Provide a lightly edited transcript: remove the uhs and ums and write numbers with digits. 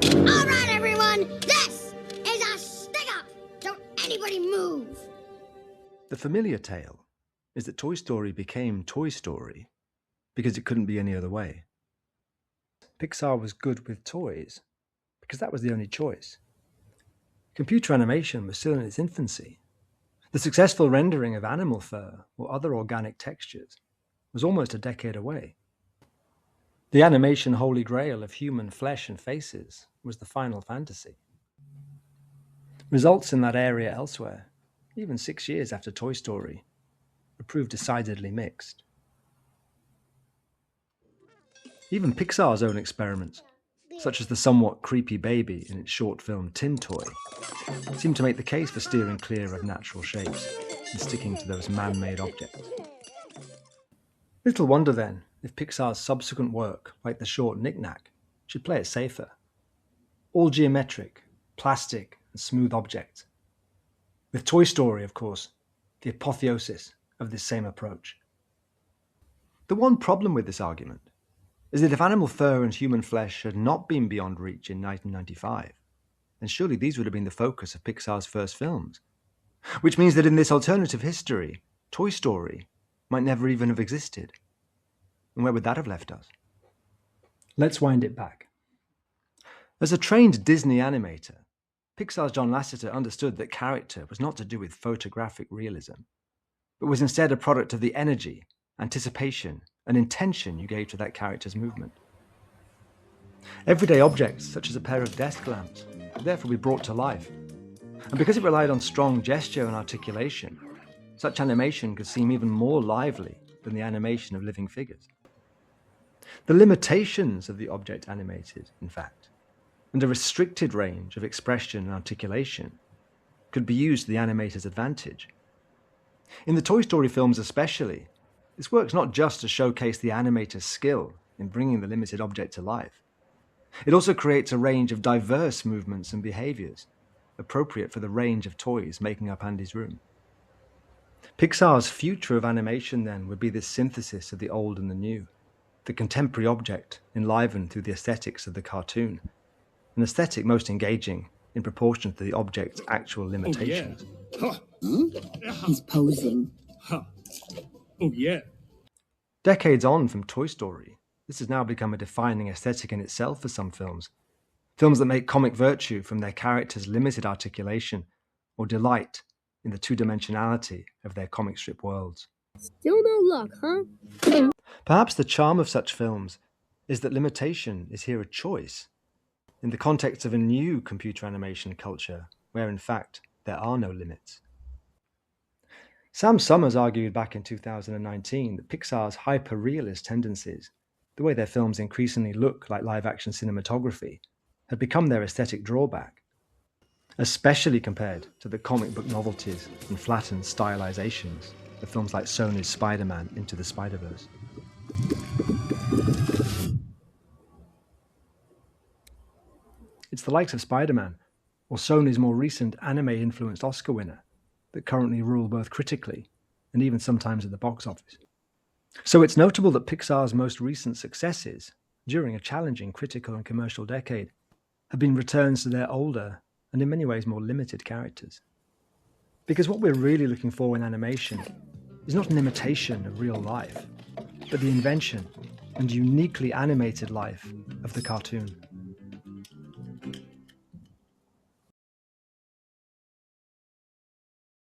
All right, everyone, this is a stick up. Don't anybody move. The familiar tale is that Toy Story became Toy Story because it couldn't be any other way. Pixar was good with toys because that was the only choice. Computer animation was still in its infancy. The successful rendering of animal fur or other organic textures was almost a decade away. The animation holy grail of human flesh and faces was the final fantasy. Results in that area elsewhere, even 6 years after Toy Story, would prove decidedly mixed. Even Pixar's own experiments, such as the somewhat creepy baby in its short film Tin Toy, seem to make the case for steering clear of natural shapes and sticking to those man-made objects. Little wonder then if Pixar's subsequent work, like the short Knick Knack, should play it safer. All geometric, plastic, and smooth objects. With Toy Story, of course, the apotheosis of this same approach. The one problem with this argument is that if animal fur and human flesh had not been beyond reach in 1995, then surely these would have been the focus of Pixar's first films. Which means that in this alternative history, Toy Story might never even have existed. And where would that have left us? Let's wind it back. As a trained Disney animator, Pixar's John Lasseter understood that character was not to do with photographic realism, but was instead a product of the energy, anticipation, and intention you gave to that character's movement. Everyday objects, such as a pair of desk lamps, could therefore be brought to life. And because it relied on strong gesture and articulation, such animation could seem even more lively than the animation of living figures. The limitations of the object animated, in fact, and a restricted range of expression and articulation could be used to the animator's advantage. In the Toy Story films especially, this works not just to showcase the animator's skill in bringing the limited object to life. It also creates a range of diverse movements and behaviors, appropriate for the range of toys making up Andy's room. Pixar's future of animation, then, would be this synthesis of the old and the new, the contemporary object enlivened through the aesthetics of the cartoon, an aesthetic most engaging in proportion to the object's actual limitations. Oh, yeah. He's posing. Oh, yeah. Decades on from Toy Story, this has now become a defining aesthetic in itself for some films. Films that make comic virtue from their characters' limited articulation or delight in the two-dimensionality of their comic strip worlds. Still no luck, huh? Perhaps the charm of such films is that limitation is here a choice, in the context of a new computer animation culture where, in fact, there are no limits. Sam Summers argued back in 2019 that Pixar's hyper-realist tendencies, the way their films increasingly look like live-action cinematography, had become their aesthetic drawback, especially compared to the comic book novelties and flattened stylizations of films like Sony's Spider-Man Into the Spider-Verse. It's the likes of Spider-Man, or Sony's more recent anime-influenced Oscar winner, that currently rule both critically and even sometimes at the box office. So it's notable that Pixar's most recent successes, during a challenging critical and commercial decade, have been returns to their older and in many ways more limited characters. Because what we're really looking for in animation is not an imitation of real life, but the invention and uniquely animated life of the cartoon.